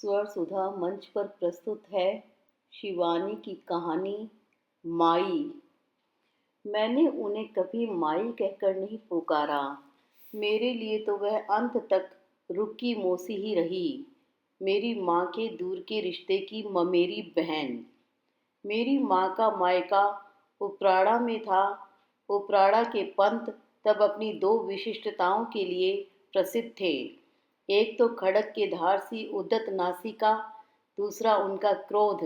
स्वर सुधा मंच पर प्रस्तुत है शिवानी की कहानी माई। मैंने उन्हें कभी माई कहकर नहीं पुकारा। मेरे लिए तो वह अंत तक रुक्की मौसी ही रही। मेरी माँ के दूर के रिश्ते की ममेरी बहन। मेरी माँ का मायका उपराड़ा में था। उपराड़ा के पंत तब अपनी दो विशिष्टताओं के लिए प्रसिद्ध थे। एक तो खड़क के धार सी उद्दत नासिका, दूसरा उनका क्रोध।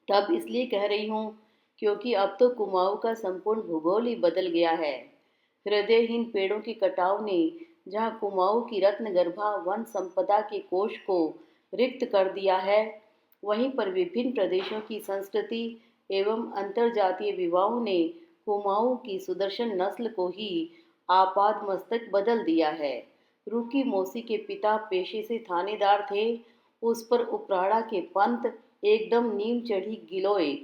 तब इसलिए कह रही हूँ क्योंकि अब तो कुमाऊँ का संपूर्ण भूगोल ही बदल गया है। हृदयहीन पेड़ों के कटाव ने जहाँ कुमाऊँ की रत्नगर्भा वन संपदा के कोष को रिक्त कर दिया है, वहीं पर विभिन्न प्रदेशों की संस्कृति एवं अंतरजातीय विवाहों ने कुमाऊँ की सुदर्शन नस्ल को ही आपाद मस्तक बदल दिया है। रूकी मौसी के पिता पेशे से थानेदार थे। उस पर उपराड़ा के पंत एकदम नीम चढ़ी गिलोय।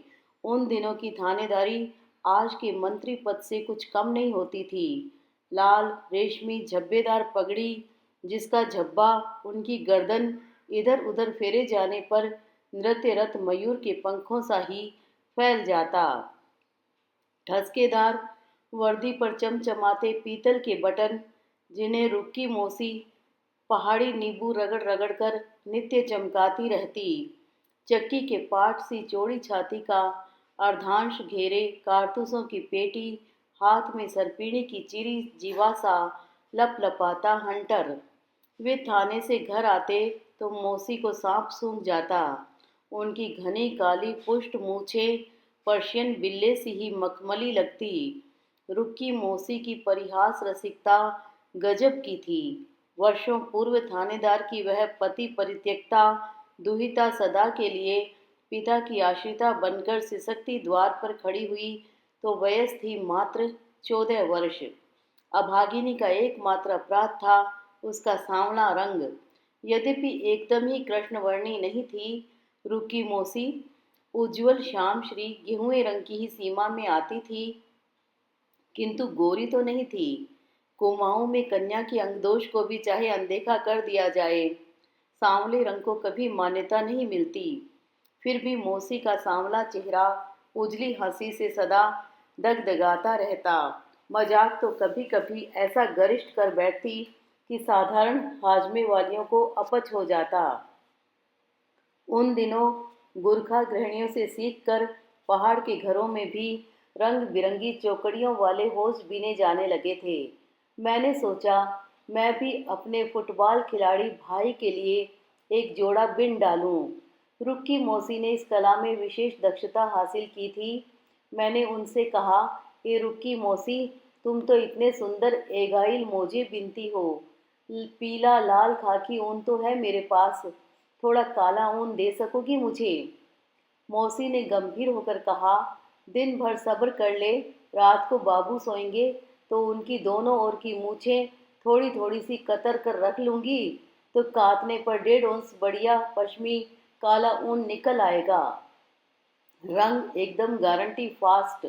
उन दिनों की थानेदारी आज के मंत्री पद से कुछ कम नहीं होती थी। लाल रेशमी झब्बेदार पगड़ी, जिसका झब्बा उनकी गर्दन इधर उधर फेरे जाने पर नृत्यरत मयूर के पंखों सा ही फैल जाता। ठसकेदार वर्दी पर चमचमाते पीतल के बटन, जिन्हें रुक्की मौसी पहाड़ी नींबू रगड़ रगड़ कर नित्य चमकाती रहती। चक्की के पाट सी चौड़ी छाती का अर्धांश घेरे कारतूसों की पेटी, हाथ में सरपीणी की चिरी जीवासा लपलपाता हंटर। वे थाने से घर आते तो मौसी को सांप सूंघ जाता। उनकी घनी काली पुष्ट मूछें पर्शियन बिल्ले सी ही मखमली लगती। रुक्की मौसी की परिहास रसिकता गजब की थी। वर्षों पूर्व थानेदार की वह पति परित्यक्ता दुहिता सदा के लिए पिता की आश्रिता बनकर सिसकती द्वार पर खड़ी हुई तो वयस थी मात्र 14 वर्ष। अभागिनी का एकमात्र अपराध था उसका सांवला रंग। यद्यपि एकदम ही कृष्णवर्णी नहीं थी, रुक्की मौसी उज्ज्वल श्याम श्री गेहुए रंग की ही सीमा में आती थी, किंतु गोरी तो नहीं थी। कुमाऊं में कन्या के अंगदोष को भी चाहे अनदेखा कर दिया जाए, सांवले रंग को कभी मान्यता नहीं मिलती। फिर भी मौसी का सांवला चेहरा उजली हंसी से सदा दगदगाता रहता। मजाक तो कभी कभी ऐसा गरिष्ठ कर बैठती कि साधारण हाजमे वालियों को अपच हो जाता। उन दिनों गुरखा गृहिणियों से सीखकर पहाड़ के घरों में भी रंग बिरंगी चौकड़ियों वाले होश बीने जाने लगे थे। मैंने सोचा मैं भी अपने फुटबॉल खिलाड़ी भाई के लिए एक जोड़ा बिन डालूं। रुक्की मौसी ने इस कला में विशेष दक्षता हासिल की थी। मैंने उनसे कहा, ये रुक्की मौसी, तुम तो इतने सुंदर एगाइल मोजे बिनती हो। पीला लाल खाकी ऊन तो है मेरे पास, थोड़ा काला ऊन दे सकोगी मुझे? मौसी ने गंभीर होकर कहा, दिन भर सब्र कर ले, रात को बाबू सोएंगे तो उनकी दोनों ओर की मूछें थोड़ी थोड़ी सी कतर कर रख लूंगी, तो काटने पर 1.5 औंस बढ़िया पश्मी काला ऊन निकल आएगा। रंग एकदम गारंटी फास्ट।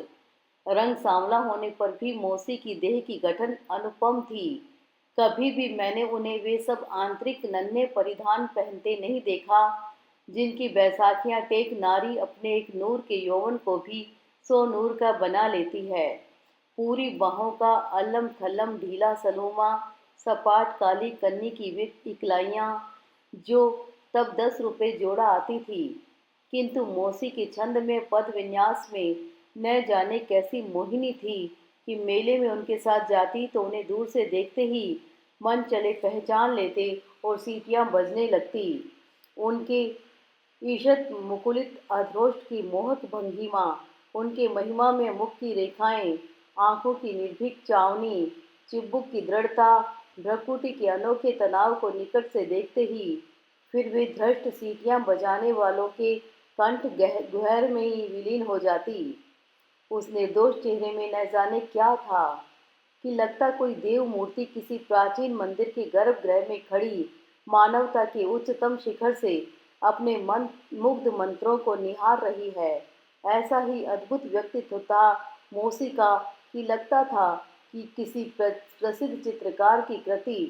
रंग सांवला होने पर भी मौसी की देह की गठन अनुपम थी। कभी भी मैंने उन्हें वे सब आंतरिक नन्हे परिधान पहनते नहीं देखा जिनकी बैसाखियां टेक नारी अपने एक नूर के यौवन को भी 100 नूर का बना लेती है। पूरी बाहों का अल्लम थल्लम ढीला सलूमा, सपाट काली कन्नी की इकलाइयाँ, जो तब 10 रुपये जोड़ा आती थी, किंतु मौसी के छंद में पद विन्यास में न जाने कैसी मोहिनी थी कि मेले में उनके साथ जाती तो उन्हें दूर से देखते ही मन चले पहचान लेते और सीटियां बजने लगती। उनके ईषत मुकुलित अधरोष्ट की मोहक भंगिमा, उनके महिमा में मुख की रेखाएं, आंखों की निर्भीक चावनी, चिब्बुक की दृढ़ता, भ्रकुटी के अनोखे तनाव को निकट से देखते ही फिर वे धृष्ट सीटियां बजाने वालों के कंठ गुहर में ही विलीन हो जाती। उस निर्दोष चेहरे में न जाने क्या था कि लगता कोई देव मूर्ति किसी प्राचीन मंदिर के गर्भगृह में खड़ी मानवता के उच्चतम शिखर से अपने मन मुग्ध मंत्रों को निहार रही है। ऐसा ही अद्भुत व्यक्तित्व था मौसी का कि लगता था कि किसी प्रसिद्ध चित्रकार की कृति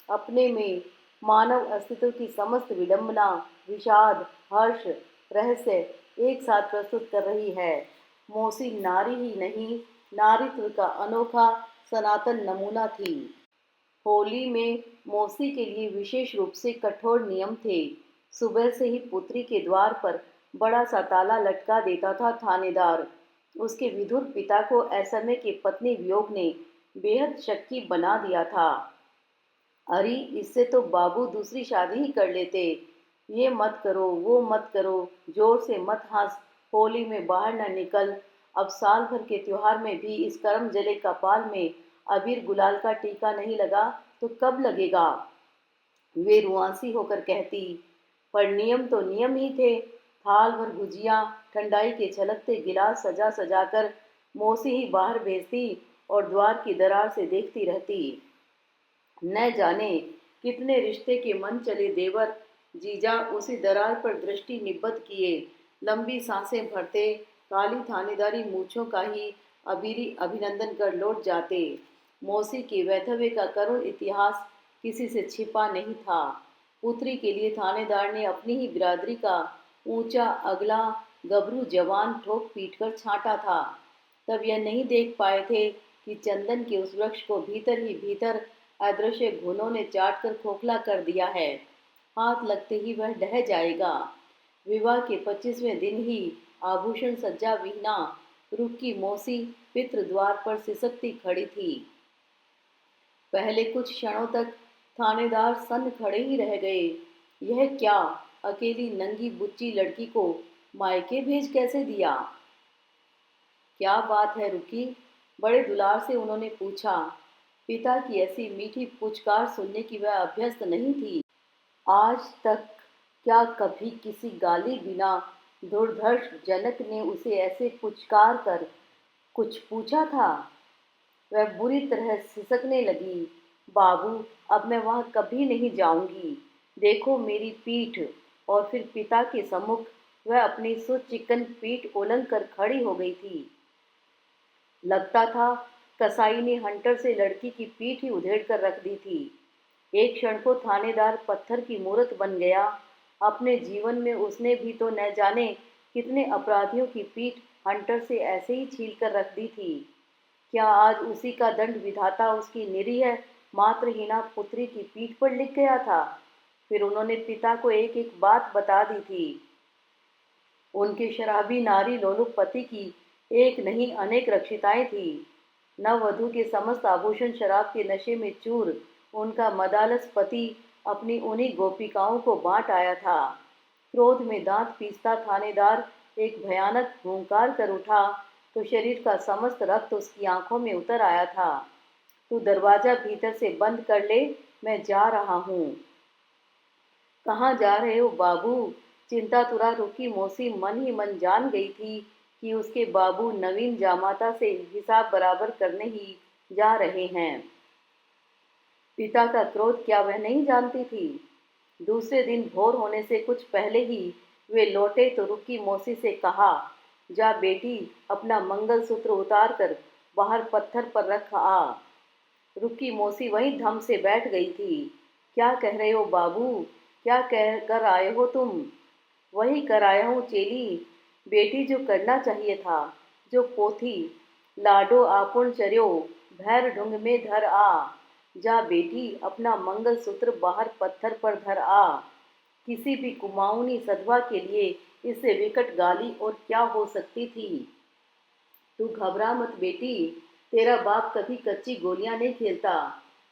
अपने में मानव अस्तित्व की समस्त विडंबना, विषाद, हर्ष, रहस्य एक साथ प्रस्तुत कर रही है। मौसी नारी ही नहीं, नारीत्व का अनोखा सनातन नमूना थी। होली में मौसी के लिए विशेष रूप से कठोर नियम थे। सुबह से ही पुत्री के द्वार पर बड़ा सा ताला लटका देता था थानेदार। उसके विधुर पिता को ऐसमय के पत्नी वियोग ने बेहद शक्की बना दिया था। अरे इससे तो बाबू दूसरी शादी ही कर लेते। ये मत करो, वो मत करो, जोर से मत हंस, होली में बाहर न निकल। अब साल भर के त्योहार में भी इस करम जले कपाल में अबीर गुलाल का टीका नहीं लगा तो कब लगेगा? वे रुआंसी होकर कहती। पर नियम तो नियम ही थे। थाल भर गुजिया, ठंडाई के छलकते गिलास सजा सजा कर मौसी ही बाहर भेजती और द्वार की दरार से देखती रहती। न जाने कितने रिश्ते के मन चले देवर जीजा उसी दरार पर दृष्टि निबद्ध किए लंबी सांसें भरते, काली थानेदारी मूछों का ही अबीरी अभिनंदन कर लौट जाते। मौसी के वैधव्य का करुण इतिहास किसी से छिपा नहीं था। पुत्री के लिए थानेदार ने अपनी ही बिरादरी का ऊंचा अगला गबरू जवान ठोक पीट कर छांटा था। तब यह नहीं देख पाए थे कि चंदन के उस वृक्ष को भीतर ही भीतर अदृश्य घुनों ने चाट कर खोखला कर दिया है। हाथ लगते ही वह ढह जाएगा। विवाह के 25वें दिन ही आभूषण सज्जा विहीना रुक्की मौसी पितृ द्वार पर सिसकती खड़ी थी। पहले कुछ क्षणों तक थानेदार सन्न खड़े ही रह गए। यह क्या, अकेली नंगी बुच्ची लड़की को मायके भेज कैसे दिया? क्या बात है रुकी? बड़े दुलार से उन्होंने पूछा। पिता की ऐसी मीठी पुचकार सुनने की वह अभ्यस्त नहीं थी। आज तक क्या कभी किसी गाली बिना दुर्धर्ष जनक ने उसे ऐसे पुचकार कर कुछ पूछा था? वह बुरी तरह सिसकने लगी। बाबू, अब मैं वहां कभी नहीं जाऊंगी। देखो मेरी पीठ। और फिर पिता के सम्मुख वह अपनी सुचिकन पीठ उलंग कर खड़ी हो गई थी। लगता था कसाई ने हंटर से लड़की की पीठ ही उधेड़ कर रख दी थी। एक क्षण को थानेदार पत्थर की मूरत बन गया। अपने जीवन में उसने भी तो न जाने कितने अपराधियों की पीठ हंटर से ऐसे ही छील कर रख दी थी। क्या आज उसी का दंड विधाता उसकी निरीह मातृहीना पुत्री की पीठ पर लिख गया था? फिर उन्होंने पिता को एक एक बात बता दी थी। उनके शराबी नारी लोलुप पति की एक नहीं अनेक रक्षिताएं थी। नववधू के समस्त आभूषण शराब के नशे में चूर उनका मदालस पति अपनी उन्हीं गोपिकाओं को बांट आया था। क्रोध में दांत पीसता थानेदार एक भयानक हुंकार कर उठा तो शरीर का समस्त रक्त उसकी आंखों में उतर आया था। तू दरवाजा भीतर से बंद कर ले, मैं जा रहा हूँ। कहाँ जा रहे हो बाबू? चिंतातुरा रुकी मौसी मन ही मन जान गई थी कि उसके बाबू नवीन जामाता से हिसाब बराबर करने ही जा रहे हैं। पिता का क्रोध क्या वह नहीं जानती थी? दूसरे दिन भोर होने से कुछ पहले ही वे लौटे तो रुकी मौसी से कहा, जा बेटी, अपना मंगलसूत्र उतार कर बाहर पत्थर पर रख आ। रुकी मौसी वहीं धम से बैठ गई थी। क्या कह रहे हो बाबू? क्या कह कर आए हो तुम? वही कर आया हूँ चेली। बेटी जो करना चाहिए था, जो पोथी लाडो आपुन चर्यो भैर ढूंग में धर आ। जा बेटी, अपना मंगलसूत्र बाहर पत्थर पर धर आ। किसी भी कुमाऊनी सधवा के लिए इससे विकट गाली और क्या हो सकती थी? तू घबरा मत बेटी, तेरा बाप कभी कच्ची गोलियां नहीं खेलता।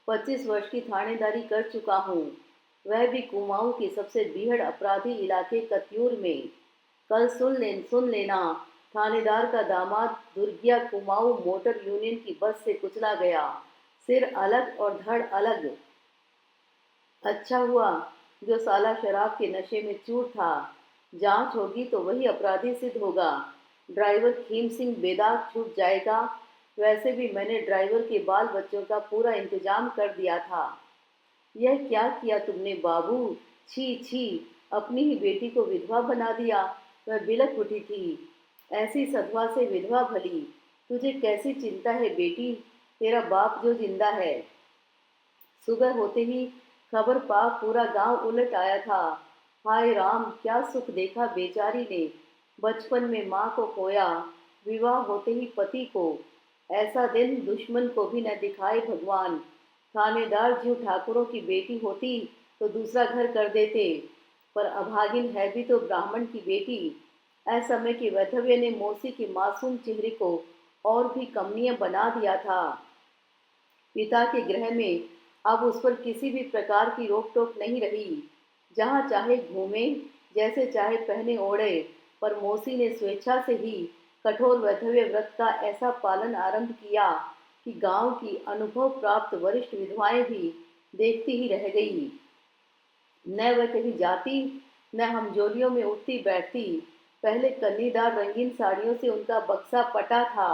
25 वर्ष की थानेदारी कर चुका हूँ, वह भी कुमाऊं के सबसे बीहड़ अपराधी इलाके कत्यूर में। कल सुन लेना, थानेदार का दामाद दुर्गिया कुमाऊं मोटर यूनियन की बस से कुचला गया, सिर अलग और धड़ अलग। अच्छा हुआ जो साला शराब के नशे में चूर था। जांच होगी तो वही अपराधी सिद्ध होगा। ड्राइवर खीम सिंह बेदाग छूट जाएगा। वैसे भी मैंने ड्राइवर के बाल बच्चों का पूरा इंतजाम कर दिया था। यह क्या किया तुमने बाबू? छी छी, अपनी ही बेटी को विधवा बना दिया। वह बिलख उठी थी। ऐसी सधवा से विधवा भली, तुझे कैसी चिंता है बेटी? तेरा बाप जो जिंदा है। सुबह होते ही खबर पा पूरा गांव उलट आया था। हाय राम, क्या सुख देखा बेचारी ने। बचपन में माँ को खोया, विवाह होते ही पति को। ऐसा दिन दुश्मन को भी न दिखाए भगवान। थानेदार ज्यों ठाकुरों की बेटी होती तो दूसरा घर कर देते, पर अभागिन है भी तो ब्राह्मण की बेटी। असमय के वैधव्य ने मौसी के मासूम चेहरे को और भी कमनीय बना दिया था। पिता के गृह में अब उस पर किसी भी प्रकार की रोक टोक नहीं रही। जहाँ चाहे घूमे, जैसे चाहे पहने ओढ़े। पर मौसी ने स्वेच्छा से ही कठोर वैधव्य व्रत का ऐसा पालन आरंभ किया कि गांव की अनुभव प्राप्त वरिष्ठ विधवाएं भी देखती ही रह गई। न वह कहीं जाती, न हमजोलियों में उठती बैठती। पहले कन्नीदार रंगीन साड़ियों से उनका बक्सा पटा था।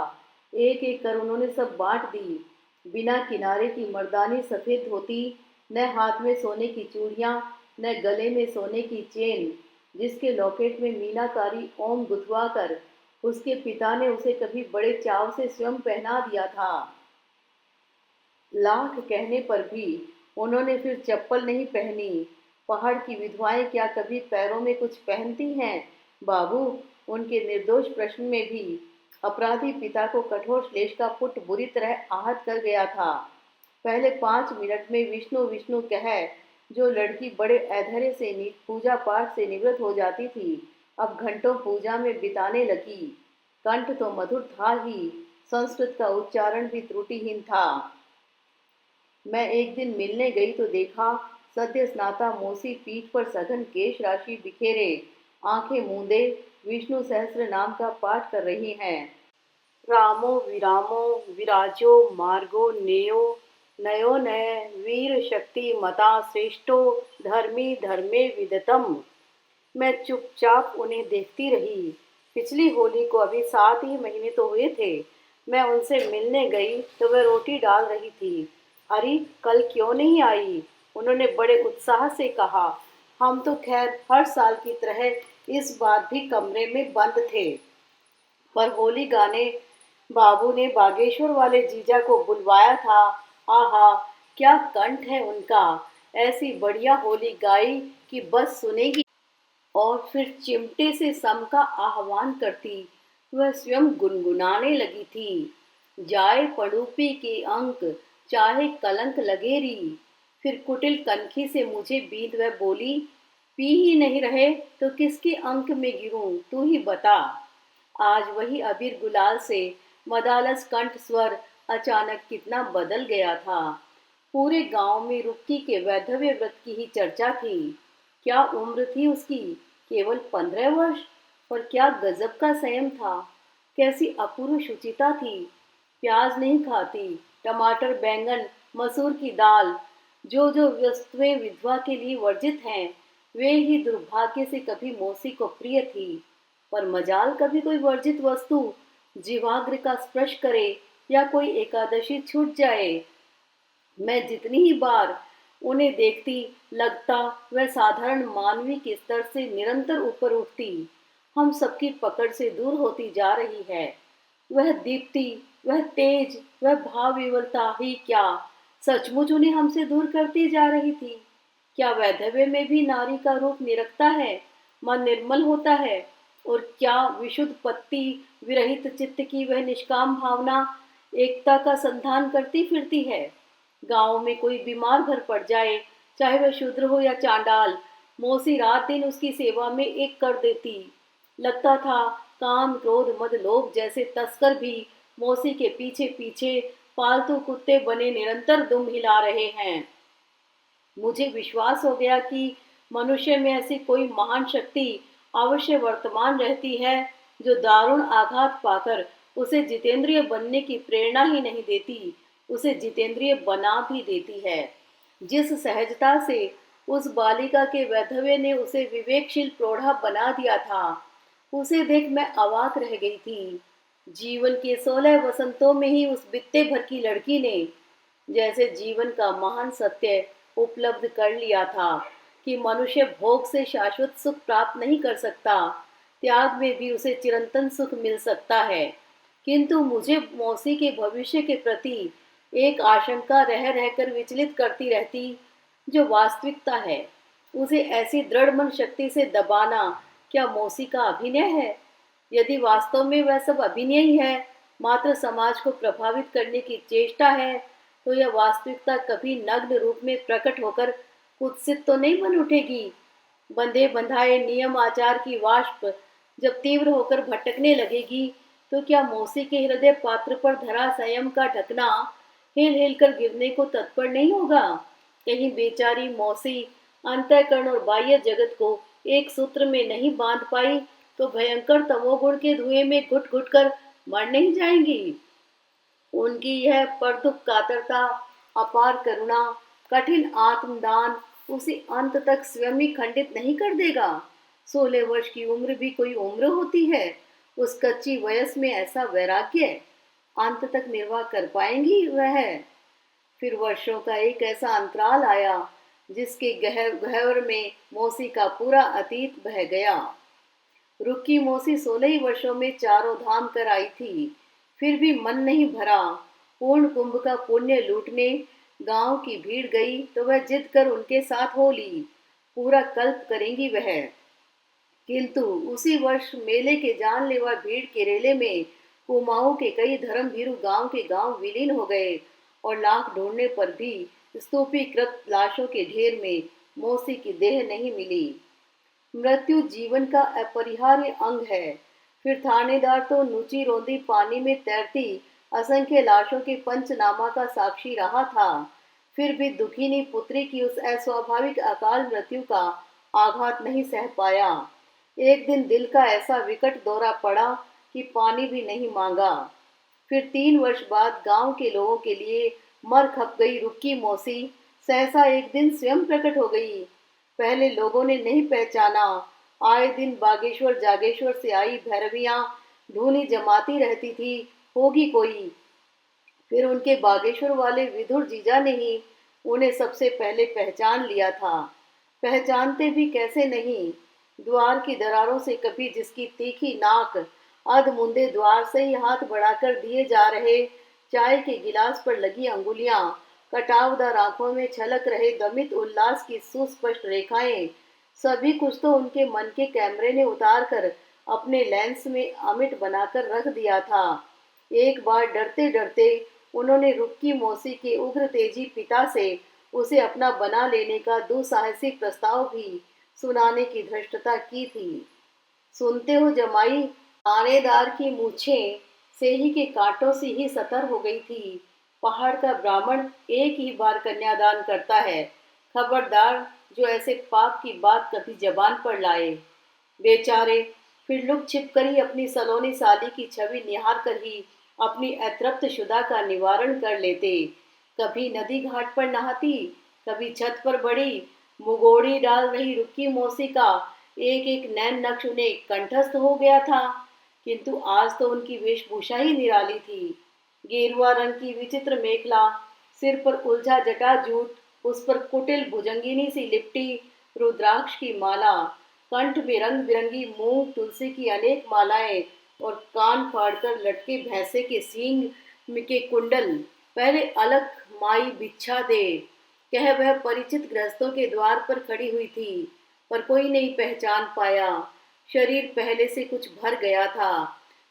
एक एक कर उन्होंने सब बांट दी। बिना किनारे की मर्दानी सफेद धोती, न हाथ में सोने की चूड़ियां, न गले में सोने की चेन, जिसके लॉकेट में मीनाकारी ओम गुथवा कर उसके पिता ने उसे कभी बड़े चाव से स्वयं पहना दिया था। लाख कहने पर भी उन्होंने फिर चप्पल नहीं पहनी। पहाड़ की विधवाएं क्या कभी पैरों में कुछ पहनती हैं बाबू? उनके निर्दोष प्रश्न में भी अपराधी पिता को कठोर श्लेष का पुट बुरी तरह आहत कर गया था। पहले 5 मिनट में विष्णु विष्णु कह जो लड़की बड़े ऐधर्य से पूजा पाठ से निवृत्त हो जाती थी, अब घंटों पूजा में बिताने लगी। कंठ तो मधुर था ही, संस्कृत का उच्चारण भी त्रुटिहीन था। मैं एक दिन मिलने गई तो देखा सद्य स्नाता मौसी पीठ पर सघन केश राशि बिखेरे, आंखें मूंदे विष्णु सहस्त्र नाम का पाठ कर रही हैं। रामो विरामो विराजो मार्गो नेयो नयो नय वीर शक्ति मता श्रेष्ठो धर्मी धर्मे विदतम। मैं चुपचाप उन्हें देखती रही। पिछली होली को अभी 7 ही महीने तो हुए थे। मैं उनसे मिलने गई तो वह रोटी डाल रही थी। अरे कल क्यों नहीं आई? उन्होंने बड़े उत्साह से कहा। हम तो खैर हर साल की तरह इस बार भी कमरे में बंद थे, पर होली गाने बाबू ने बागेश्वर वाले जीजा को बुलवाया था। आहा, क्या कंठ है उनका। ऐसी बढ़िया होली गाई कि बस सुनेगी और फिर चिमटे से सम का आह्वान करती। वह स्वयं गुनगुनाने लगी थी। जाए पड़ूपी के अंक, चाहे कलंक लगेरी। फिर कुटिल कनखी से मुझे बींध वह बोली, पी ही नहीं रहे तो किसके अंक में गिरूं, तू ही बता। आज वही अबीर गुलाल से मदालस कंठ स्वर अचानक कितना बदल गया था। पूरे गांव में रुक्की के वैधव्य व्रत की ही चर्चा थी। क्या उम्र थी उसकी, केवल 15 वर्ष, पर क्या गजब का संयम था। कैसी अपूर्व शुचिता थी। प्याज नहीं खाती, टमाटर बैंगन मसूर की दाल, जो जो वस्तुएं विधवा के लिए वर्जित हैं, वे ही दुर्भाग्य से कभी मौसी को प्रिय थी। पर मजाल कभी कोई वर्जित वस्तु जीवाग्र का स्पर्श करे या कोई एकादशी छूट जाए। मैं जितनी ही बार उन्हें देखती, लगता वह साधारण मानवी के स्तर से निरंतर ऊपर उठती, हम सबकी पकड़ से दूर होती जा रही है। वह दीप्ति, वह तेज, वह भाव विवलता ही क्या सचमुच उन्हें हमसे दूर करती जा रही थी। क्या वैधव्य में भी नारी का रूप निरखता है, मन निर्मल होता है, और क्या विशुद्ध पत्ती विरहित चित्त की वह निष्काम भावना एकता का संधान करती फिरती है। गांव में कोई बीमार घर पड़ जाए, चाहे वह शूद्र हो या चांडाल, मौसी रात दिन उसकी सेवा में एक कर देती। लगता था काम क्रोध मद लोभ जैसे तस्कर भी मौसी के पीछे पीछे पालतू कुत्ते बने निरंतर दुम हिला रहे हैं। मुझे विश्वास हो गया कि मनुष्य में ऐसी कोई महान शक्ति अवश्य वर्तमान रहती है, जो दारुण आघात पाकर उसे जितेंद्रिय बनने की प्रेरणा ही नहीं देती, उसे जितेंद्रिय बना भी देती है। जिस सहजता से उस बालिका के वैधव्य ने उसे विवेकशील प्रौढ़ा बना दिया था, उसे देख मैं अवाक रह गई थी। जीवन के 16 वसंतों में ही उस बित्ते भर की लड़की ने जैसे जीवन का महान सत्य उपलब्ध कर लिया था कि मनुष्य भोग से शाश्वत सुख प्राप्त नहीं कर सकता, त्याग में भी उसे चिरंतन सुख मिल सकता है। किंतु मुझे मौसी के भविष्य के प्रति एक आशंका रह रहकर विचलित करती रहती। जो वास्तविकता है उसे ऐसी दृढ़ मन शक्ति से दबाना क्या मौसी का अभिनय है? यदि वास्तव में वह सब अभिनय ही है, मात्र समाज को प्रभावित करने की चेष्टा है, तो यह वास्तविकता कभी नग्न रूप में प्रकट होकर कुत्सित तो नहीं बन उठेगी। बंधे बंधाए नियम आचार की वाष्प जब तीव्र होकर भटकने लगेगी, तो क्या मौसी के हृदय पात्र पर धरा संयम का ढकना हिल हिल कर गिरने को तत्पर नहीं होगा? कहीं बेचारी मौसी अंतःकरण और बाह्य जगत को एक सूत्र में नहीं बांध पाई, तो भयंकर तमोगुण के धुएं में घुट घुट कर मर नहीं जाएंगी? उनकी यह परदुख कातरता, अपार करुणा, कठिन आत्मदान उसे अंत तक स्वयं ही खंडित नहीं कर देगा? 16 वर्ष की उम्र भी कोई उम्र होती है? उस कच्ची वयस में ऐसा वैराग्य अंत तक निर्वाह कर पाएंगी वह? फिर वर्षों का एक ऐसा अंतराल आया जिसके गहवर में मौसी का पूरा अतीत बह गया। रुक्की मौसी 16 वर्षों में चारों धाम कर आई थी, फिर भी मन नहीं भरा। पूर्ण कुंभ का पुण्य लूटने गांव की भीड़ गई तो वह जिद कर उनके साथ हो ली। पूरा कल्प करेंगी वह। किंतु उसी वर्ष मेले के जानलेवा भीड़ के रेले में कुमाऊं के कई धर्म भीरू गांव के गांव विलीन हो गए और लाख ढूंढने पर भी स्तूपीकृत लाशों के ढेर में मौसी की देह नहीं मिली। मृत्यु जीवन का अपरिहार्य अंग है। फिर थानेदार तो नुची रोंदी पानी में तैरती असंख्य लाशों के पंचनामा का साक्षी रहा था, फिर भी दुखिनी पुत्री की उस अस्वाभाविक अकाल मृत्यु का आघात नहीं सह पाया। एक दिन दिल का ऐसा विकट दौरा पड़ा कि पानी भी नहीं मांगा। फिर 3 वर्ष बाद गांव के लोगों के लिए मर खप गई रुक्की मौसी सहसा एक दिन स्वयं प्रकट हो गई। पहले लोगों ने नहीं पहचाना। आए दिन बागेश्वर जागेश्वर से आई भैरवियां धूनी जमाती रहती थी, होगी कोई। फिर उनके बागेश्वर वाले विधुर जीजा ने ही उन्हें सबसे पहले पहचान लिया था। पहचानते भी कैसे नहीं? द्वार की दरारों से कभी जिसकी तीखी नाक अध मुंदे द्वार से ही हाथ बढ़ाकर दिए जा रहे चाय के गिलास पर लगी अंगुलियां, कटावदार आंखों में छलक रहे दमित उल्लास की सुस्पष्ट रेखाएं, सभी कुछ तो उनके मन के कैमरे ने उतार कर अपने लेंस में अमिट बनाकर रख दिया था। एक बार डरते डरते उन्होंने रुक्की मौसी के उग्र तेजी पिता से उसे अपना बना लेने का दुस्साहसिक प्रस्ताव भी सुनाने की धृष्टता की थी। सुनते हो जमाई? थानेदार की मूछें सेही के कांटों से ही सतर हो गई थी। पहाड़ का ब्राह्मण एक ही बार कन्यादान करता है। खबरदार जो ऐसे पाप की बात कभी जबान पर लाए। बेचारे फिर लुक छिप कर ही अपनी सलोनी साली की छवि निहार कर ही अपनी अतृप्त शुदा का निवारण कर लेते। कभी नदी घाट पर नहाती, कभी छत पर बड़ी मुगोड़ी डाल रही रुक्की मौसी का एक एक नैन नक्श उन्हें कंठस्थ हो गया था। किंतु आज तो उनकी वेशभूषा ही निराली थी। गेरुआ रंग की विचित्र मेखला, सिर पर उलझा जटा जूट, उस पर कुटिल भुजंगिनी सी लिपटी रुद्राक्ष की माला, कंठ में रंग बिरंगी मूंग तुलसी की अनेक मालाएं और कान फाड़कर लटके भैंसे के सींग के कुंडल। पहले अलख माई बिच्छा दे कह वह परिचित गृहस्थों के द्वार पर खड़ी हुई थी, पर कोई नहीं पहचान पाया। शरीर पहले से कुछ भर गया था।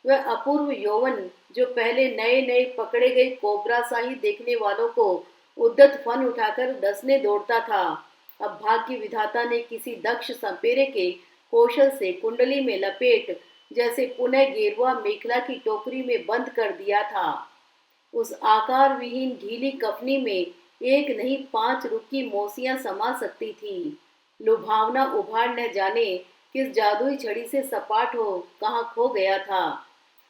वह अपूर्व यौवन जो पहले नए नए पकड़े गए कोबरा सा ही देखने वालों को उद्दत फन उठाकर डसने दौड़ता था, अब भाग्य विधाता ने किसी दक्ष संपेरे के कौशल से कुंडली में लपेट जैसे पुनः गेरुआ मेखला की टोकरी में बंद कर दिया था। उस आकार विहीन ढीली कफनी में एक नहीं 5 रुक्की मौसियां समा सकती थी। लुभावना उभार न जाने किस जादुई छड़ी से सपाट हो कहाँ खो गया था।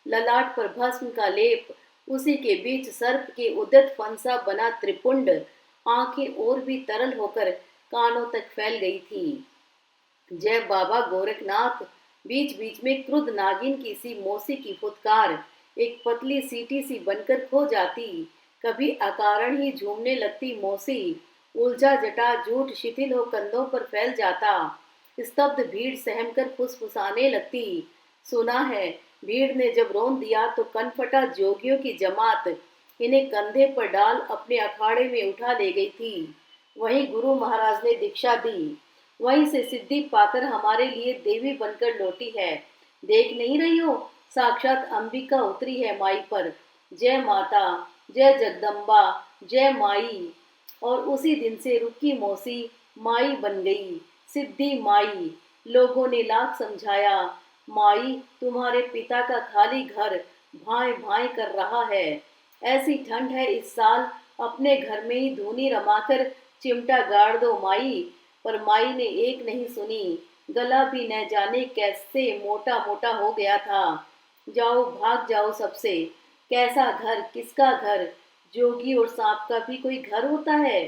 ललाट पर भस्म का लेप, उसी के बीच सर्प के उद्यत फंसा बना त्रिपुंड, आंखें और भी तरल होकर कानों तक फैल गई थी। जय बाबा गोरखनाथ। बीच बीच में क्रुद्ध नागिन की सी मौसी की फुतकार एक पतली सीटी सी बनकर खो जाती। कभी अकारण ही झूमने लगती मौसी, उलझा जटा जूट शिथिल हो कंधों पर फैल जाता। स्तब्ध भीड़ सहमकर फुसफुसाने लगती। सुना है भीड़ ने जब रोन दिया तो कनफटा जोगियों की जमात इन्हें कंधे पर डाल अपने अखाड़े में उठा ले गई थी। वहीं गुरु महाराज ने दीक्षा दी, वहीं से सिद्धि पाकर हमारे लिए देवी बनकर लौटी है। देख नहीं रही हो, साक्षात अंबिका उतरी है माई पर। जय माता, जय जगदम्बा, जय माई। और उसी दिन से रुक्की मौसी माई बन गई, सिद्धि माई। लोगों ने लाख समझाया, माई तुम्हारे पिता का खाली घर भाई भाई कर रहा है। ऐसी ठंड है इस साल, अपने घर में ही धूनी रमाकर चिमटा गाड़ दो माई। पर माई ने एक नहीं सुनी, गला भी न जाने कैसे मोटा मोटा हो गया था। जाओ भाग जाओ सबसे, कैसा घर, किसका घर? जोगी और सांप का भी कोई घर होता है?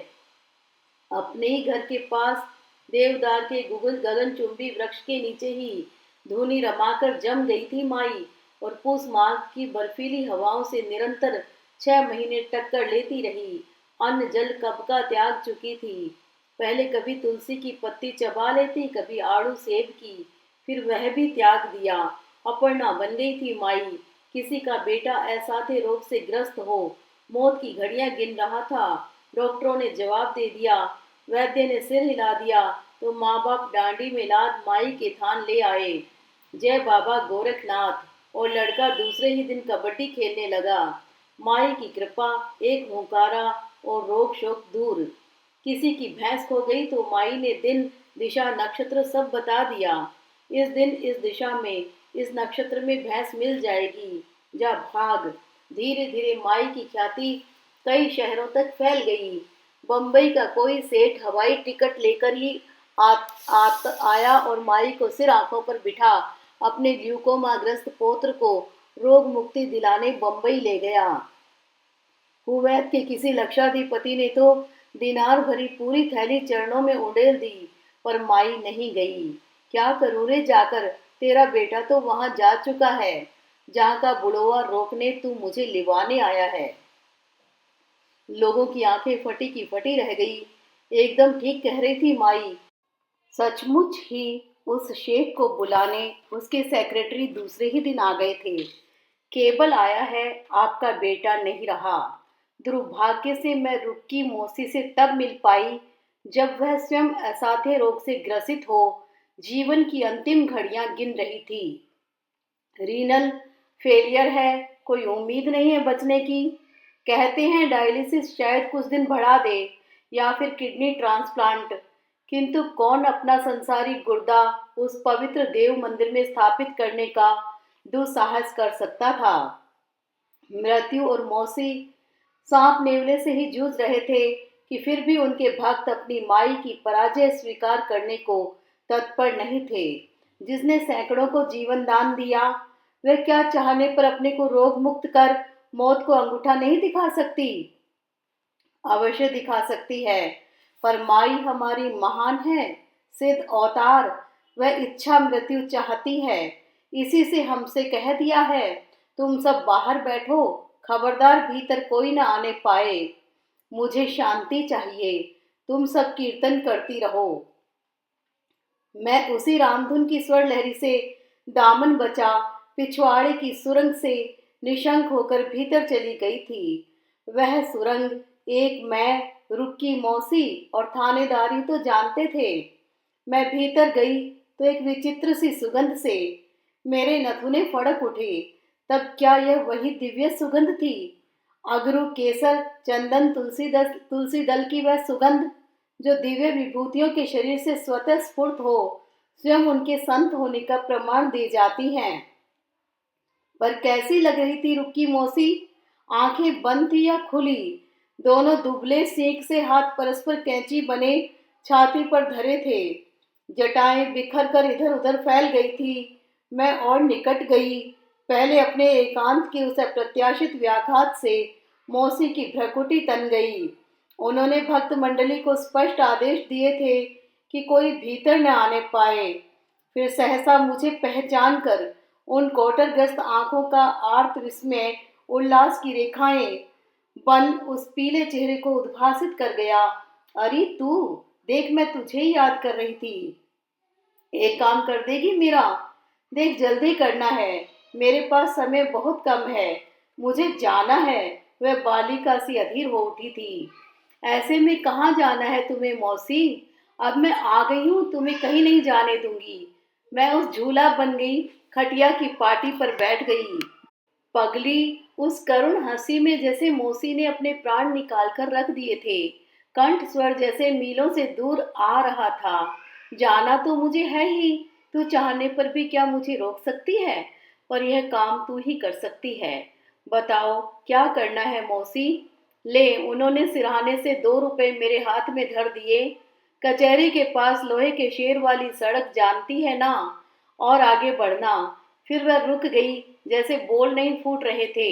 अपने ही घर के पास देवदार के गुगल गगनचुंबी वृक्ष के नीचे ही धूनी रमाकर जम गई थी माई, और पूस माघ की बर्फीली हवाओं से निरंतर 6 महीने टक्कर लेती रही। अन्न जल कब का त्याग चुकी थी। पहले कभी तुलसी की पत्ती चबा लेती, कभी आड़ू सेब की, फिर वह भी त्याग दिया। अपर्णा बन गई थी माई। किसी का बेटा असाध्य रोग से ग्रस्त हो, मौत की घड़ियां गिन रहा था। डॉक्टरों ने जवाब दे दिया, वैद्य ने सिर हिला दिया, तो माँ बाप डांडी में लाद माई के थान ले आए। जय बाबा गोरखनाथ। और लड़का दूसरे ही दिन कबड्डी खेलने लगा। माई की कृपा, एक हुंकारा और रोग शोक दूर। किसी की भैंस खो गई तो माई ने दिन, दिशा, नक्षत्र सब बता दिया। इस दिन, इस दिशा में, इस नक्षत्र में भैंस मिल जाएगी, जा भाग। धीरे धीरे माई की ख्याति कई शहरों तक फैल गई। बम्बई का कोई सेठ हवाई टिकट लेकर ही आया और माई को सिर आंखों पर बिठा अपने ग्लूकोमाग्रस्त पौत्र को रोग मुक्ति दिलाने बम्बई ले गया। कुवैत के किसी लक्षाधिपति ने तो दिनार भरी पूरी थैली चरणों में उड़ेल दी, पर माई नहीं गई। क्या करूं रे जाकर, तेरा बेटा तो वहां जा चुका है, जहां का बुढ़वा रोकने तू मुझे लिवाने आया है। लोगों की आंखें फटी की फटी रह गई। एकदम ठीक कह रही थी माई। सचमुच ही उस शेख को बुलाने उसके सेक्रेटरी दूसरे ही दिन आ गए थे। केबल आया है, आपका बेटा नहीं रहा। दुर्भाग्य से मैं रुक्की मौसी से तब मिल पाई जब वह स्वयं असाध्य रोग से ग्रसित हो जीवन की अंतिम घड़ियां गिन रही थी। रीनल फेलियर है, कोई उम्मीद नहीं है बचने की। कहते हैं डायलिसिस शायद कुछ दिन बढ़ा दे, या फिर किडनी ट्रांसप्लांट। किंतु कौन अपना संसारी गुर्दा उस पवित्र देव मंदिर में स्थापित करने का दुस्साहस कर सकता था? मृत्यु और मौसी सांप नेवले से ही जूझ रहे थे कि फिर भी उनके भक्त अपनी माई की पराजय स्वीकार करने को तत्पर नहीं थे। जिसने सैकड़ों को जीवन दान दिया, वह क्या चाहने पर अपने को रोग मुक्त कर मौत को अंगूठा नहीं दिखा सकती? अवश्य दिखा सकती है, पर माई हमारी महान है, सिद्ध अवतार। वह इच्छा मृत्यु चाहती है। इसी से हमसे कह दिया है, तुम सब बाहर बैठो, खबरदार भीतर कोई न आने पाए। मुझे शांति चाहिए, तुम सब कीर्तन करती रहो। मैं उसी रामधुन की स्वर लहरी से दामन बचा पिछवाड़े की सुरंग से निशंक होकर भीतर चली गई थी। वह सुरंग एक मैं, रुक्की मौसी और थानेदारी तो जानते थे। मैं भीतर गई तो एक विचित्र सी सुगंध से मेरे नथुने फड़क उठे। तब क्या यह वही दिव्य सुगंध थी? अगरू, केसर, चंदन, तुलसी दल की वह सुगंध जो दिव्य विभूतियों के शरीर से स्वतः स्फुर्त हो स्वयं उनके संत होने का प्रमाण दे जाती हैं। पर कैसी लग रही थी रुक्की मौसी? आंखें बंद थी या खुली? दोनों दुबले सींग से हाथ परस्पर कैंची बने छाती पर धरे थे। जटाएं बिखर कर इधर उधर फैल गई थी। मैं और निकट गई। पहले अपने एकांत के उस अप्रत्याशित व्याघात से मौसी की भ्रकुटी तन गई। उन्होंने भक्त मंडली को स्पष्ट आदेश दिए थे कि कोई भीतर न आने पाए। फिर सहसा मुझे पहचान कर उन कोटरग्रस्त आंखों का आर्त विस्मय, उल्लास की रेखाएं बन उस पीले चेहरे को उद्भासित कर गया। अरे तू देख, मैं तुझे ही याद कर रही थी। एक काम कर देगी मीरा? देख, जल्दी करना है, मेरे पास समय बहुत कम है, मुझे जाना है। वह बालिका सी अधीर हो उठी थी। ऐसे में कहाँ जाना है तुम्हें मौसी? अब मैं आ गई हूँ, तुम्हें कहीं नहीं जाने दूंगी। मैं उस झूला बन गई, खटिया की पाटी पर बैठ गई। पगली, उस करुण हंसी में जैसे मौसी ने अपने प्राण निकाल कर रख दिए थे। कंठ स्वर जैसे मीलों से दूर आ रहा था। जाना तो मुझे है ही, तू चाहने पर भी क्या मुझे रोक सकती है? पर यह काम तू ही कर सकती है। बताओ क्या करना है मौसी? ले, उन्होंने सिरहाने से 2 रुपए मेरे हाथ में धर दिए। कचहरी के पास लोहे के शेर वाली सड़क जानती है ना? और आगे बढ़ना। फिर वह रुक गई, जैसे बोल नहीं फूट रहे थे।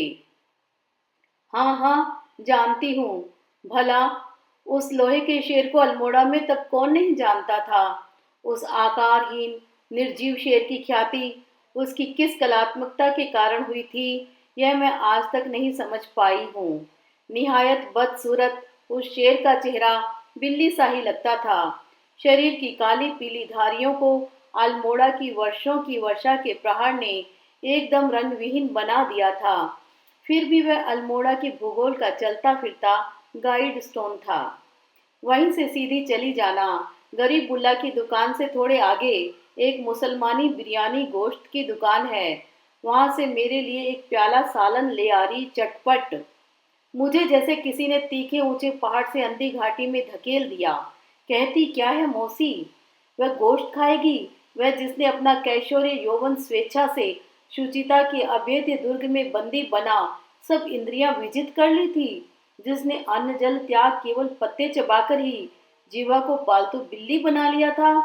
हाँ हाँ, जानती हूँ। भला उस लोहे के शेर को अल्मोड़ा में तब कौन नहीं जानता था? उस आकारहीन निर्जीव शेर की ख्याति उसकी किस कलात्मकता के कारण हुई थी, यह मैं आज तक नहीं समझ पाई हूँ। निहायत बदसूरत उस शेर का चेहरा बिल्ली सा ही लगता था। शरीर की काली पीली धारियों को अल्मोड़ा की वर्षों की वर्षा के प्रहार ने एकदम रंगविहीन बना दिया था। फिर भी वह अल्मोड़ा के भूगोल का चलता फिरता गाइड स्टोन था। वहीं से सीधी चली जाना। गरीब बुल्ला की दुकान से थोड़े आगे एक मुसलमानी बिरयानी गोश्त की दुकान है। वहां से मेरे लिए एक प्याला सालन ले आ रही चटपट। मुझे जैसे किसी ने तीखे ऊंचे पहाड़ से अंधी घाटी में धकेल दिया। कहती क्या है मौसी? वह गोश्त खाएगी? वह जिसने अपना कैशोर्य यौवन स्वेच्छा से शुचिता के अभेद्य दुर्ग में बंदी बना सब इंद्रियां विजित कर ली थी, जिसने अन्न जल त्याग केवल पत्ते चबाकर ही जीवा को पालतू बिल्ली बना लिया था।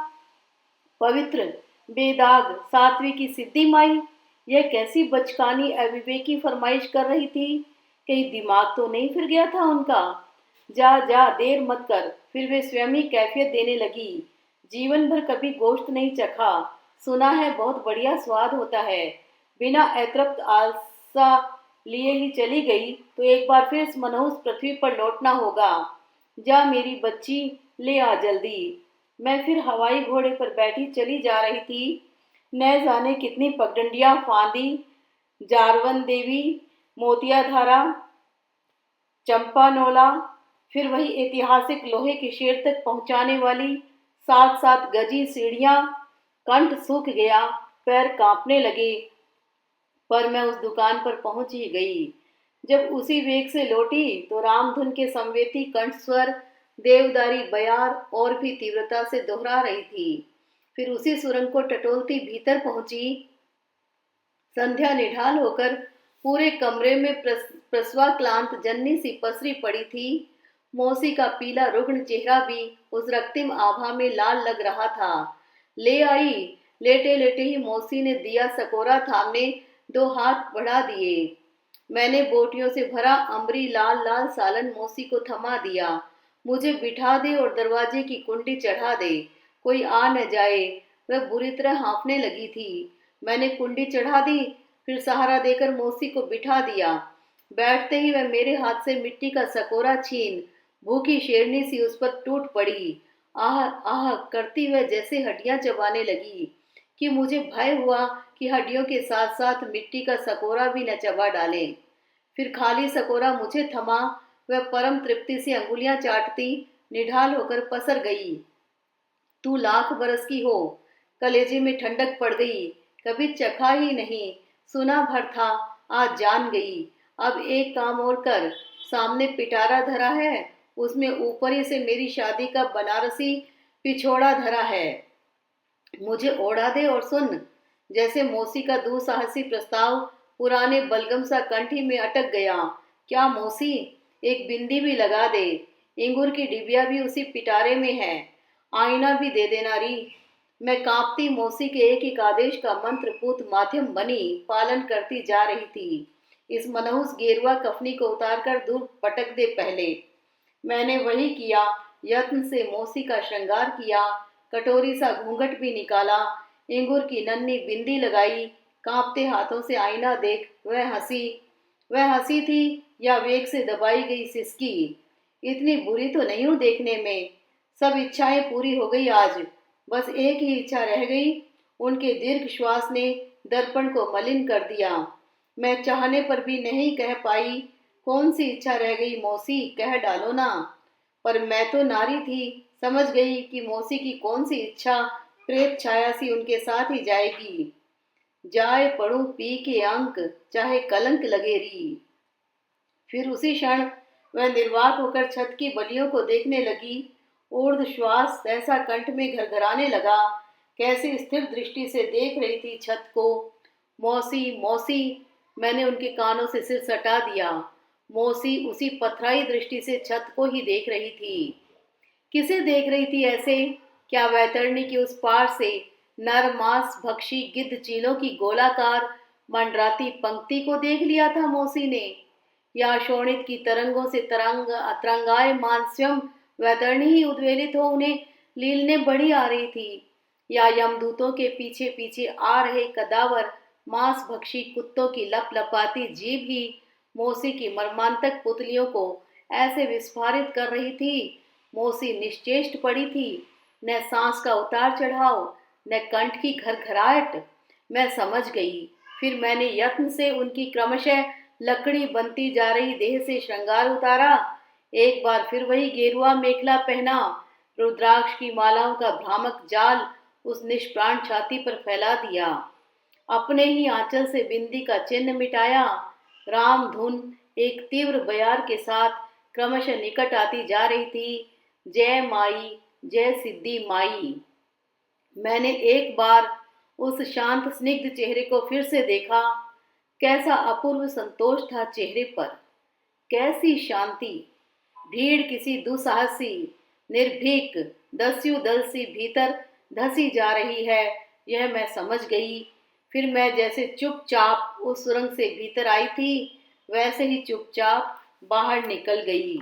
पवित्र, बेदाग सात्विक की सिद्धि माई, यह कैसी बचकानी अविवेकी फरमाइश कर रही थी? कहीं दिमाग तो नहीं फिर गया था उनका? जा जा, देर मत कर। फिर वे स्वयं ही कैफियत देने लगी। जीवन भर कभी गोश्त नहीं चखा, सुना है बहुत बढ़िया स्वाद होता है। बिना अतृप्त आशा लिए ही चली गई तो एक बार फिर इस मनहूस पृथ्वी पर लौटना होगा। जा मेरी बच्ची, ले आ जल्दी। मैं फिर हवाई घोड़े पर बैठी चली जा रही थी। न जाने कितनी पगडंडियां फांदी, जारवन देवी, मोतियाधारा, चंपानोला, फिर वही ऐतिहासिक लोहे के शेर तक पहुंचाने वाली 7-7 गजी सीढ़ियां। कंठ सूख गया, पैर कांपने लगे, पर मैं उस दुकान पर पहुंच ही गई। जब उसी वेग से लौटी तो रामधुन के संवेदी कंठस्वर देवदारी बयार और भी तीव्रता से दोहरा रही थी। फिर उसी सुरंग को टटोलती भीतर पहुंची। संध्या निढाल होकर पूरे कमरे में प्रस्वाक्लांत जन्नी सी पसरी पड़ी थी। मौसी का पीला रुग्ण चेहरा भी उस रक्तिम आभा में लाल लग रहा था। ले आई। लेटे लेटे ही मौसी ने दिया सकोरा थामने 2 हाथ बढ़ा दिए। मैंने बोटियों से भरा अमरी लाल लाल सालन मौसी को थमा दिया। मुझे बिठा दे और दरवाजे की कुंडी चढ़ा दे, कोई आ न जाए। वह बुरी तरह हाँफने लगी थी। मैंने कुंडी चढ़ा दी, फिर सहारा देकर मौसी को बिठा दिया। बैठते ही वह मेरे हाथ से मिट्टी का सकोरा छीन भूखी शेरनी सी उस पर टूट पड़ी। आह आह करती वह जैसे हड्डियां चबाने लगी कि मुझे भय हुआ कि हड्डियों के साथ साथ मिट्टी का सकोरा भी न चबा डाले। फिर खाली सकोरा मुझे थमा। वह परम तृप्ति से अंगुलियां चाटती निढाल होकर पसर गई। तू लाख बरस की हो। कलेजे में ठंडक पड़ गई। कभी चखा ही नहीं, सुना भर था, आज जान गई। अब एक काम और कर, सामने पिटारा धरा है, उसमें ऊपरी से मेरी शादी का बनारसी पिछोड़ा धरा है। मुझे ओढ़ा दे और सुन। जैसे मौसी का दुसाहसी प्रस्ताव पुराने बलगम सा कंठी में अटक गया। क्या मौसी, एक बिंदी भी लगा दे। इंगूर की डिबिया भी उसी पिटारे में है। आईना भी दे देना री। मैं कांपती मौसी के एक एक आदेश का मंत्रपूत माध्यम बनी पालन करती जा रही थी। इस मनहूस गेरुआ कफनी को उतारकर दूर पटक दे पहले। मैंने वही किया। यत्न से मौसी का श्रृंगार किया, कटोरी सा घूंघट भी निकाला, इंगूर की नन्ही बिंदी लगाई, कांपते हाथों से आईना देख वह हंसी थी या वेग से दबाई गई सिसकी। इतनी बुरी तो नहीं हूं देखने में। सब इच्छाएं पूरी हो गई आज, बस एक ही इच्छा रह गई। उनके दीर्घ श्वास ने दर्पण को मलिन कर दिया। मैं चाहने पर भी नहीं कह पाई। कौन सी इच्छा रह गई मौसी, कह डालो ना। पर मैं तो नारी थी, समझ गई कि मौसी की कौन सी इच्छा प्रेत छाया सी उनके साथ ही जाएगी। जाए पढ़ूं पी के अंक, चाहे कलंक लगे री। फिर उसी क्षण वह निर्वाक होकर छत की बलियों को देखने लगी। ऊर्ध्व श्वास ऐसा कंठ में घरघराने लगा, कैसी स्थिर दृष्टि से देख रही थी छत को। मौसी मौसी, मैंने उनके कानों से सिर सटा दिया। मौसी उसी पथराई दृष्टि से छत को ही देख रही थी। किसे देख रही थी ऐसे? क्या वैतरणी की उस पार से नर मांस भक्षी गिद्ध चीलों की गोलाकार मंडराती पंक्ति को देख लिया था मौसी ने? या शोणित की तरंगों से तरंगायमान स्वयं वैतरणी ही उद्वेलित हो उन्हें लीलने बढ़ी आ रही थी? या यमदूतों के पीछे पीछे आ रहे कदावर मांस भक्षी कुत्तों की लपलपाती जीभ ही मौसी की मर्मांतक पुतलियों को ऐसे विस्फारित कर रही थी? मौसी निश्चेष्ट पड़ी थी, न सांस का उतार चढ़ाव, न कंठ की घरघराहट। मैं समझ गई। फिर मैंने यत्न से उनकी क्रमशः लकड़ी बनती जा रही देह से श्रृंगार उतारा। एक बार फिर वही गेरुआ मेखला पहना, रुद्राक्ष की मालाओं का भ्रामक जाल उस निष्प्राण छाती पर फैला दिया। अपने ही आंचल से बिंदी का चिन्ह मिटाया। राम धुन एक तीव्र बयार के साथ क्रमशः निकट आती जा रही थी। जय माई, जय सिद्धि माई। मैंने एक बार उस शांत स्निग्ध चेहरे को फिर से देखा। कैसा अपूर्व संतोष था चेहरे पर, कैसी शांति। भीड़ किसी दुसाहसी निर्भीक दस्यु दल सी भीतर धसी जा रही है, यह मैं समझ गई। फिर मैं जैसे चुपचाप उस सुरंग से भीतर आई थी, वैसे ही चुपचाप बाहर निकल गई।